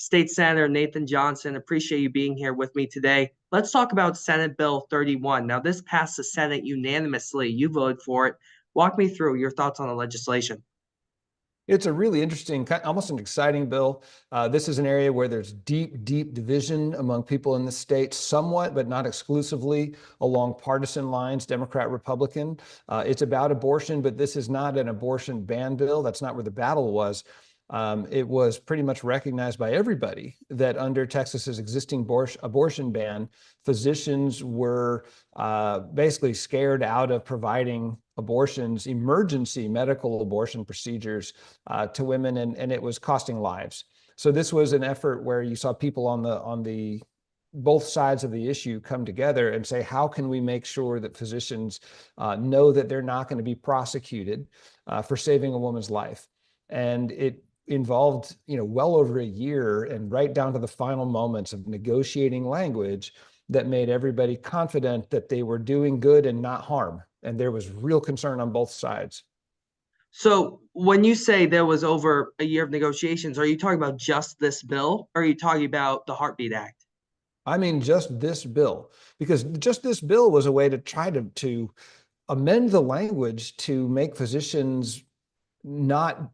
State Senator Nathan Johnson. Appreciate you being here with me today. Let's talk about Senate Bill 31. Now, this passed the Senate unanimously. You voted for it. Walk me through your thoughts on the legislation. It's a really interesting, almost an exciting bill. This is an area where there's deep, deep division among people in the state, somewhat, but not exclusively, along partisan lines, Democrat, Republican. It's about abortion, but this is not an abortion ban bill. That's not where the battle was. It was pretty much recognized by everybody that under Texas's existing abortion ban, physicians were basically scared out of providing abortions, emergency medical abortion procedures to women, and it was costing lives. So this was an effort where you saw people on the both sides of the issue come together and say, how can we make sure that physicians know that they're not going to be prosecuted for saving a woman's life? And it involved, well over a year and right down to the final moments of negotiating language that made everybody confident that they were doing good and not harm. And there was real concern on both sides. So, when you say there was over a year of negotiations, are you talking about just this bill, or are you talking about the Heartbeat Act? I mean, just this bill, because just this bill was a way to try to amend the language to make physicians not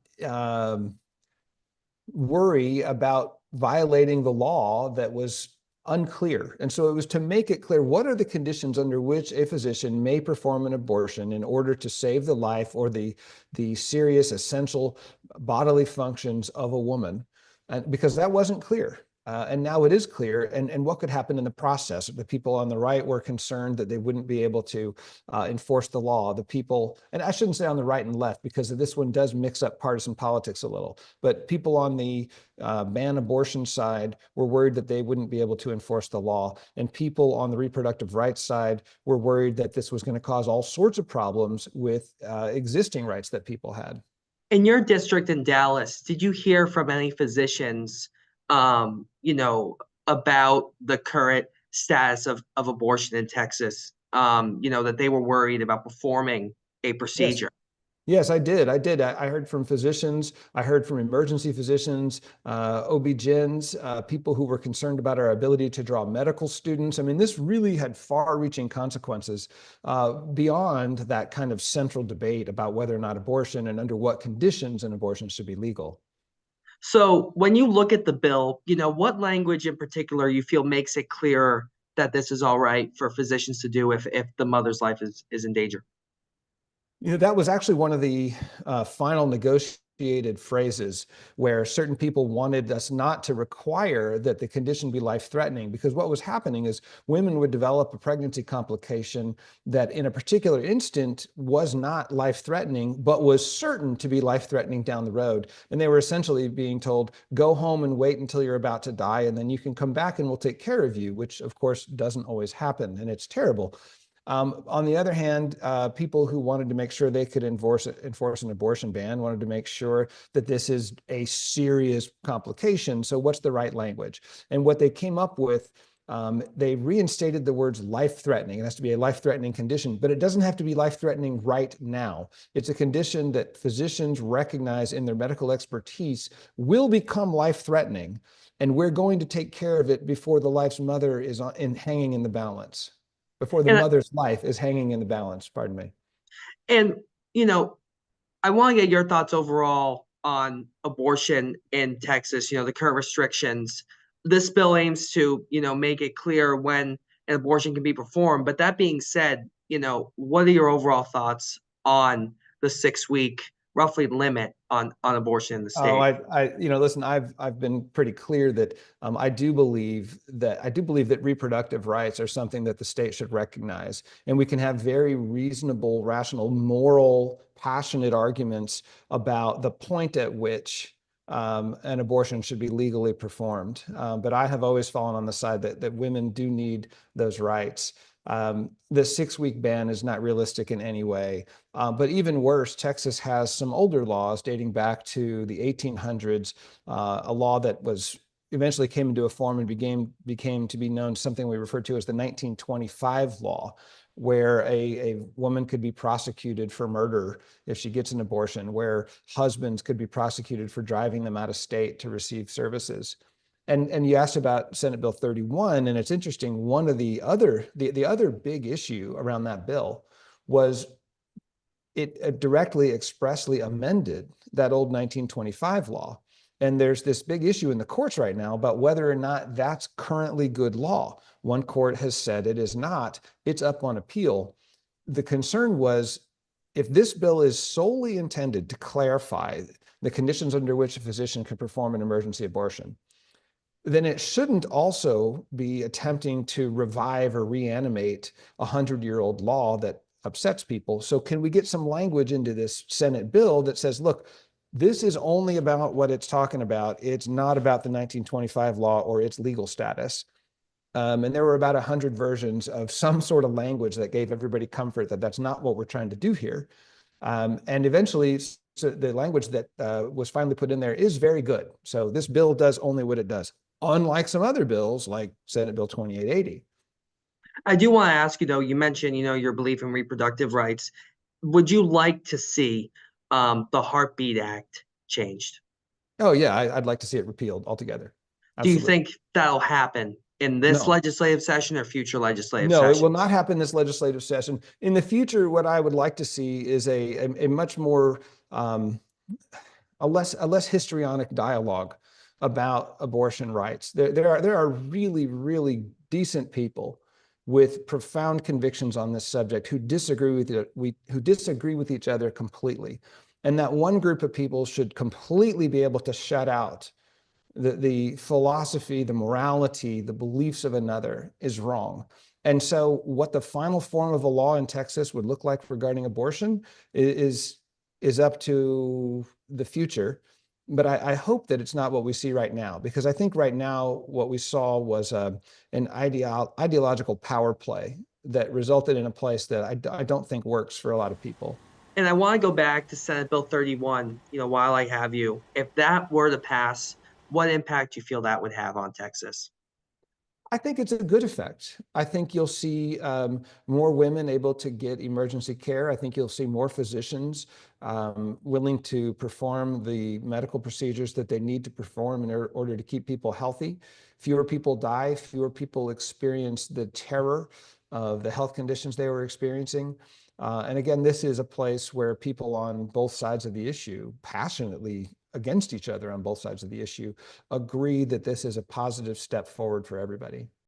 worry about violating the law that was unclear. And so it was to make it clear, what are the conditions under which a physician may perform an abortion in order to save the life or the serious essential bodily functions of a woman? And because that wasn't clear. And now it is clear. And what could happen in the process? The people on the right were concerned that they wouldn't be able to enforce the law. The people, and I shouldn't say on the right and left, because this one does mix up partisan politics a little, but people on the ban abortion side were worried that they wouldn't be able to enforce the law. And people on the reproductive rights side were worried that this was going to cause all sorts of problems with existing rights that people had. In your district in Dallas, did you hear from any physicians, about the current status of abortion in Texas? That they were worried about performing a Yes. procedure. Yes, I did. I heard from physicians. I heard from emergency physicians, OB-GYNs, people who were concerned about our ability to draw medical students. I mean, this really had far-reaching consequences beyond that kind of central debate about whether or not abortion and under what conditions an abortion should be legal. So when you look at the bill, what language in particular you feel makes it clearer that this is all right for physicians to do if the mother's life is in danger? That was actually one of the final negotiated phrases where certain people wanted us not to require that the condition be life-threatening, because what was happening is women would develop a pregnancy complication that in a particular instant was not life-threatening, but was certain to be life-threatening down the road. And they were essentially being told, go home and wait until you're about to die, and then you can come back and we'll take care of you, which of course doesn't always happen, and it's terrible. On the other hand, people who wanted to make sure they could enforce an abortion ban wanted to make sure that this is a serious complication. So what's the right language? And what they came up with, they reinstated the words life-threatening. It has to be a life-threatening condition, but it doesn't have to be life-threatening right now. It's a condition that physicians recognize in their medical expertise will become life-threatening, and we're going to take care of it before the life's mother is hanging in the balance. Before the And mother's life is hanging in the balance, pardon me. and you know, I want to get your thoughts overall on abortion in Texas, the current restrictions. This bill aims to, make it clear when an abortion can be performed. But that being said, what are your overall thoughts on the 6 week roughly limit on abortion in the Oh, state? listen, I've been pretty clear that I do believe that reproductive rights are something that the state should recognize, and we can have very reasonable, rational, moral, passionate arguments about the point at which an abortion should be legally performed. But I have always fallen on the side that women do need those rights. The 6 week ban is not realistic in any way. But even worse, Texas has some older laws dating back to the 1800s, a law that was eventually came into a form and became to be known something we refer to as the 1925 law, where a woman could be prosecuted for murder if she gets an abortion, where husbands could be prosecuted for driving them out of state to receive services. And you asked about Senate Bill 31, and it's interesting. One of the other big issue around that bill was it directly expressly amended that old 1925 law. And there's this big issue in the courts right now about whether or not that's currently good law. One court has said it is not. It's up on appeal. The concern was, if this bill is solely intended to clarify the conditions under which a physician can perform an emergency abortion, then it shouldn't also be attempting to revive or reanimate a 100-year-old law that upsets people. So can we get some language into this Senate bill that says, look, this is only about what it's talking about. It's not about the 1925 law or its legal status. And there were about 100 versions of some sort of language that gave everybody comfort that that's not what we're trying to do here. And eventually, so the language that was finally put in there is very good. So this bill does only what it does, unlike some other bills like Senate Bill 2880. I do want to ask you though, you mentioned, your belief in reproductive rights. Would you like to see the Heartbeat Act changed? Oh, yeah, I'd like to see it repealed altogether. Do you Absolutely. think that'll happen in this No, legislative session or future legislative no, it will sessions? not happen this legislative session. In the future, what I would like to see is a much more um, a less histrionic dialogue about abortion rights. There are really, really decent people with profound convictions on this subject who disagree with it, who disagree with each other completely. And that one group of people should completely be able to shut out the philosophy, the morality, the beliefs of another is wrong. And so what the final form of a law in Texas would look like regarding abortion is up to the future. But I hope that it's not what we see right now, because I think right now what we saw was an ideological power play that resulted in a place that I don't think works for a lot of people. And I want to go back to Senate Bill 31, while I have you. If that were to pass, what impact do you feel that would have on Texas? I think it's a good effect. I think you'll see more women able to get emergency care. I think you'll see more physicians willing to perform the medical procedures that they need to perform in order to keep people healthy. Fewer people die, fewer people experience the terror of the health conditions they were experiencing. And again, this is a place where people on both sides of the issue, passionately against each other on both sides of the issue, agree that this is a positive step forward for everybody.